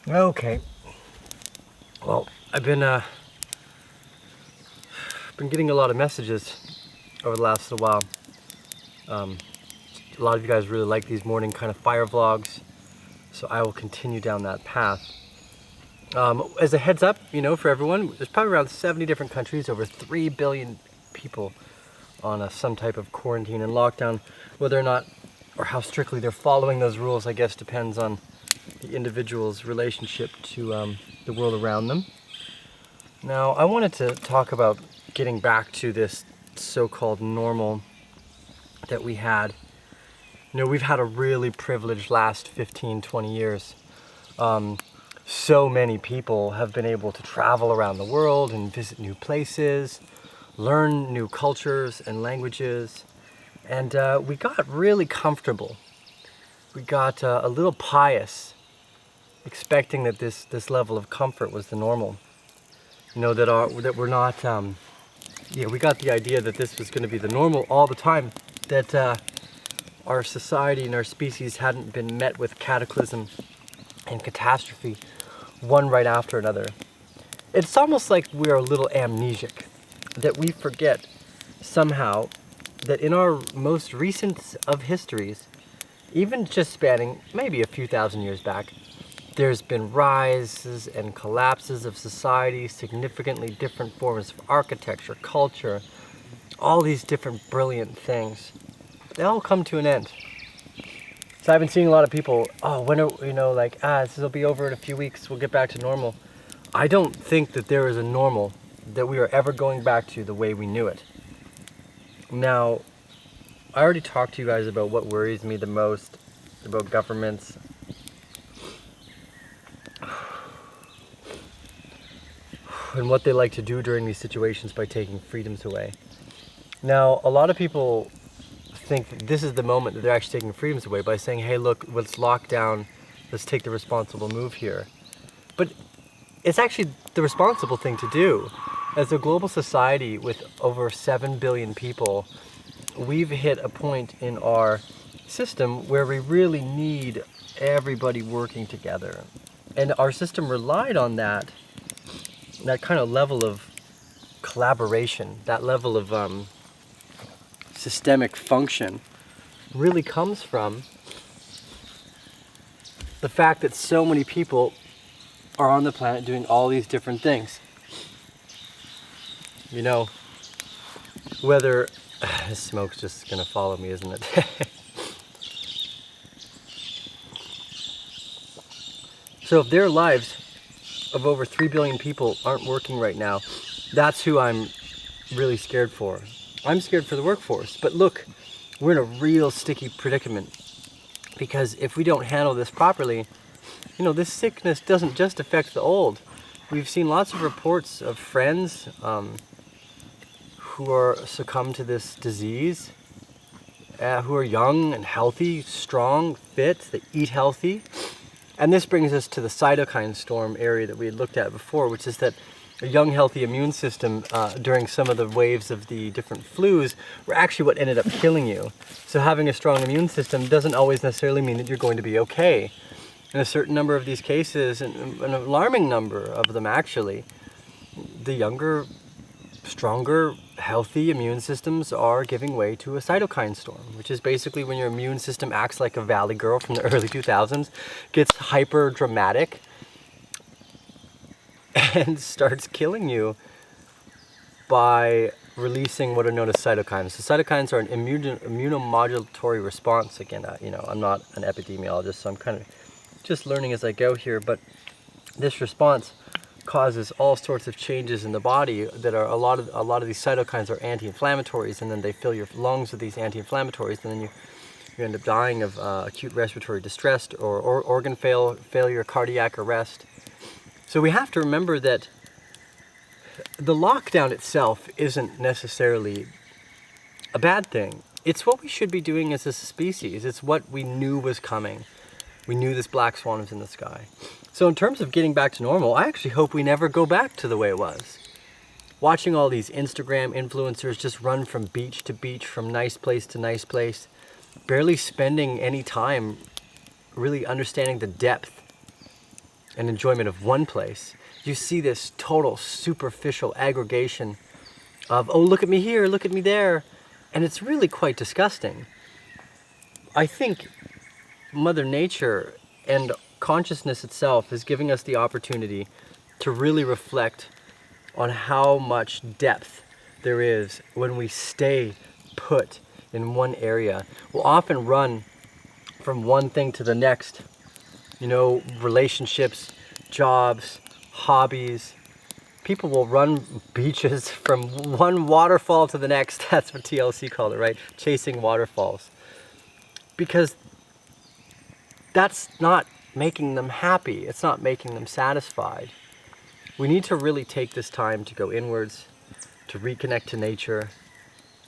Okay. Well, I've been getting a lot of messages over the last little while. A lot of you guys really like these morning kind of fire vlogs, so I will continue down that path. As a heads up, for everyone, there's probably around 70 different countries, over 3 billion people on some type of quarantine and lockdown. Whether or not, or how strictly they're following those rules, I guess depends on the individual's relationship to the world around them. Now, I wanted to talk about getting back to this so-called normal that we had. We've had a really privileged last 15, 20 years. So many people have been able to travel around the world and visit new places, learn new cultures and languages, and we got really comfortable. We got a little pious, expecting that this level of comfort was the normal. That we're not. We got the idea that this was going to be the normal all the time. That our society and our species hadn't been met with cataclysm and catastrophe, one right after another. It's almost like we're a little amnesic, that we forget somehow that in our most recent of histories, even just spanning maybe a few thousand years back, there's been rises and collapses of society, significantly different forms of architecture, culture, all these different brilliant things. They all come to an end. So I've been seeing a lot of people, when are, this will be over in a few weeks, we'll get back to normal. I don't think that there is a normal that we are ever going back to the way we knew it. Now, I already talked to you guys about what worries me the most about governments. And what they like to do during these situations by taking freedoms away. Now, a lot of people think that this is the moment that they're actually taking freedoms away by saying, hey, look, let's lock down, let's take the responsible move here. But it's actually the responsible thing to do. As a global society with over 7 billion people, we've hit a point in our system where we really need everybody working together. And our system relied on that kind of level of collaboration, that level of systemic function really comes from the fact that so many people are on the planet doing all these different things. Whether this smoke's just gonna follow me, isn't it? So if their lives of over 3 billion people aren't working right now, that's who I'm really scared for. I'm scared for the workforce. But look, we're in a real sticky predicament, because if we don't handle this properly, this sickness doesn't just affect the old. We've seen lots of reports of friends who are succumbed to this disease, who are young and healthy, strong, fit, they eat healthy. And this brings us to the cytokine storm area that we had looked at before, which is that a young, healthy immune system during some of the waves of the different flus were actually what ended up killing you. So having a strong immune system doesn't always necessarily mean that you're going to be okay. In a certain number of these cases, and an alarming number of them actually, the younger, stronger, healthy immune systems are giving way to a cytokine storm, which is basically when your immune system acts like a valley girl from the early 2000s, gets hyper dramatic, and starts killing you by releasing what are known as cytokines. So cytokines are an immunomodulatory response. Again, I'm not an epidemiologist, so I'm kind of just learning as I go here, but this response causes all sorts of changes in the body that are a lot of these cytokines are anti-inflammatories, and then they fill your lungs with these anti-inflammatories, and then you end up dying of acute respiratory distress or organ failure, cardiac arrest. So we have to remember that the lockdown itself isn't necessarily a bad thing. It's what we should be doing as a species. It's what we knew was coming. We knew this black swan was in the sky. So in terms of getting back to normal, I actually hope we never go back to the way it was. Watching all these Instagram influencers just run from beach to beach, from nice place to nice place, barely spending any time really understanding the depth and enjoyment of one place, you see this total superficial aggregation of, oh, look at me here, look at me there. And it's really quite disgusting. I think Mother Nature and consciousness itself is giving us the opportunity to really reflect on how much depth there is when we stay put in one area. We'll often run from one thing to the next, you know, relationships, jobs, hobbies. People will run beaches from one waterfall to the next. That's what TLC called it, right? Chasing waterfalls. Because that's not making them happy. It's not making them satisfied. We need to really take this time to go inwards, to reconnect to nature,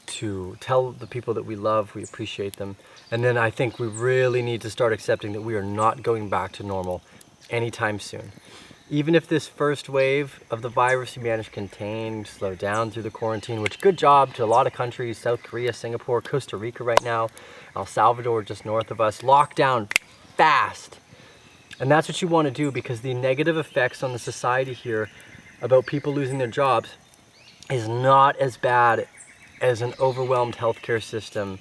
to tell the people that we love we appreciate them. And then I think we really need to start accepting that we are not going back to normal anytime soon. Even if this first wave of the virus we managed to contain, slow down through the quarantine, which good job to a lot of countries, South Korea, Singapore, Costa Rica right now, El Salvador just north of us, locked down fast. And that's what you want to do, because the negative effects on the society here about people losing their jobs is not as bad as an overwhelmed healthcare system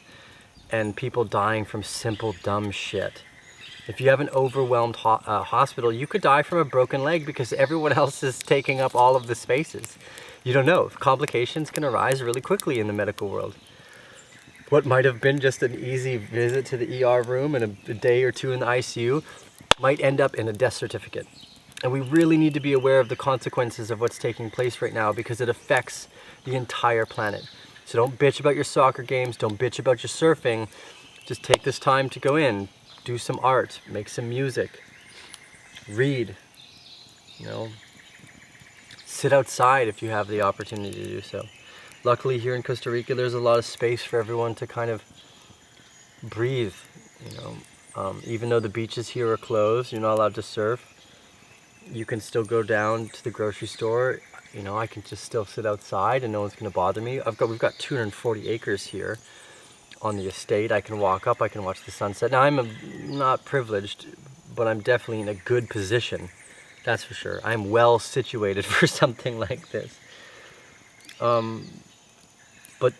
and people dying from simple dumb shit. If you have an overwhelmed hospital, you could die from a broken leg because everyone else is taking up all of the spaces. You don't know. Complications can arise really quickly in the medical world. What might have been just an easy visit to the ER room and a day or two in the ICU might end up in a death certificate. And we really need to be aware of the consequences of what's taking place right now, because it affects the entire planet. So don't bitch about your soccer games, don't bitch about your surfing. Just take this time to go in, do some art, make some music, read, you know, sit outside if you have the opportunity to do so. Luckily here in Costa Rica, there's a lot of space for everyone to kind of breathe, you know. Even though the beaches here are closed, you're not allowed to surf, you can still go down to the grocery store. You know, I can just still sit outside and no one's going to bother me. We've got 240 acres here on the estate. I can walk up, I can watch the sunset. Now I'm not privileged, but I'm definitely in a good position. That's for sure. I'm well situated for something like this. But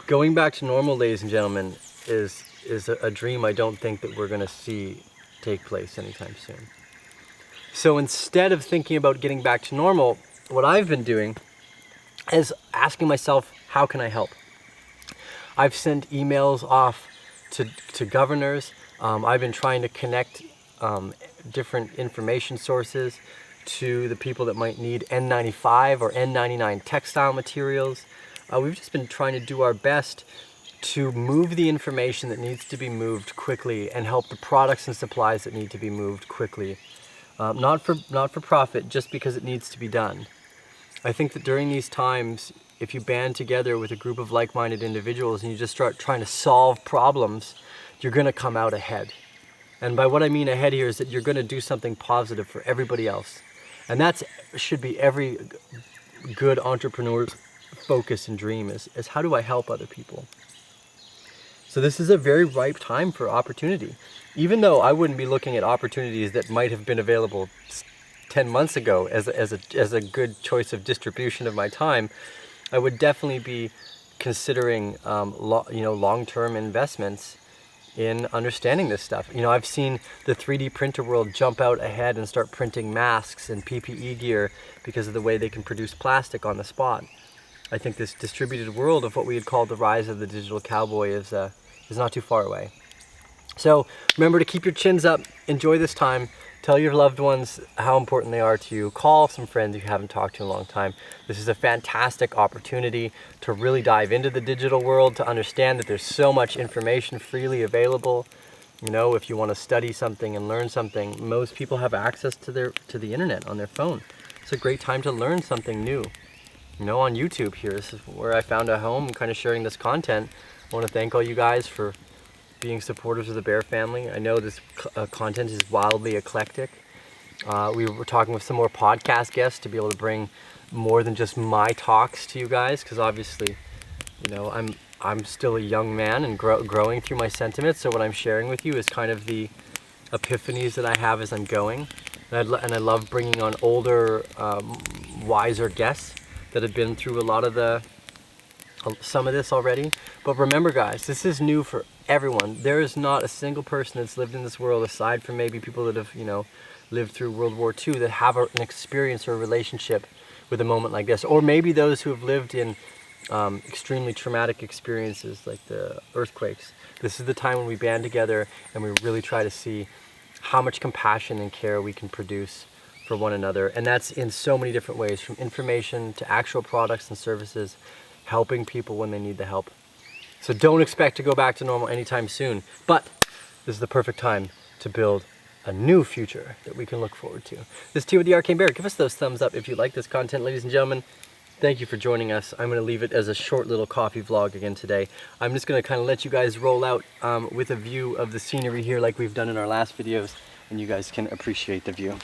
going back to normal, ladies and gentlemen, is a dream I don't think that we're going to see take place anytime soon. So instead of thinking about getting back to normal, what I've been doing is asking myself, how can I help? I've sent emails off to governors. I've been trying to connect different information sources to the people that might need N95 or N99 textile materials. We've just been trying to do our best to move the information that needs to be moved quickly and help the products and supplies that need to be moved quickly. Not for profit, just because it needs to be done. I think that during these times, if you band together with a group of like-minded individuals and you just start trying to solve problems, you're going to come out ahead. And by what I mean ahead here is that you're going to do something positive for everybody else. And that should be every good entrepreneur's focus and dream, is how do I help other people? So this is a very ripe time for opportunity. Even though I wouldn't be looking at opportunities that might have been available 10 months ago as a good choice of distribution of my time, I would definitely be considering long-term investments in understanding this stuff. You know, I've seen the 3D printer world jump out ahead and start printing masks and PPE gear because of the way they can produce plastic on the spot. I think this distributed world of what we had called the rise of the digital cowboy is not too far away. So remember to keep your chins up, enjoy this time, tell your loved ones how important they are to you, call some friends you haven't talked to in a long time. This is a fantastic opportunity to really dive into the digital world, to understand that there's so much information freely available. You know, if you want to study something and learn something, most people have access to the internet on their phone. It's a great time to learn something new. You know, on YouTube here, this is where I found a home. I'm kind of sharing this content. I want to thank all you guys for being supporters of the Bear family. I know this content is wildly eclectic. We were talking with some more podcast guests to be able to bring more than just my talks to you guys, because obviously, you know, I'm still a young man and growing through my sentiments. So what I'm sharing with you is kind of the epiphanies that I have as I'm going. And I love bringing on older, wiser guests that have been through a lot of some of this already. But remember, guys, this is new for everyone. There is not a single person that's lived in this world, aside from maybe people that have, lived through World War II, that have an experience or a relationship with a moment like this. Or maybe those who have lived in extremely traumatic experiences like the earthquakes. This is the time when we band together and we really try to see how much compassion and care we can produce for one another. And that's in so many different ways, from information to actual products and services, helping people when they need the help. So don't expect to go back to normal anytime soon, but this is the perfect time to build a new future that we can look forward to. This is T with the Arcane Bear. Give us those thumbs up if you like this content, ladies and gentlemen. Thank you for joining us. I'm going to leave it as a short little coffee vlog again today. I'm just going to kind of let you guys roll out with a view of the scenery here like we've done in our last videos, and you guys can appreciate the view.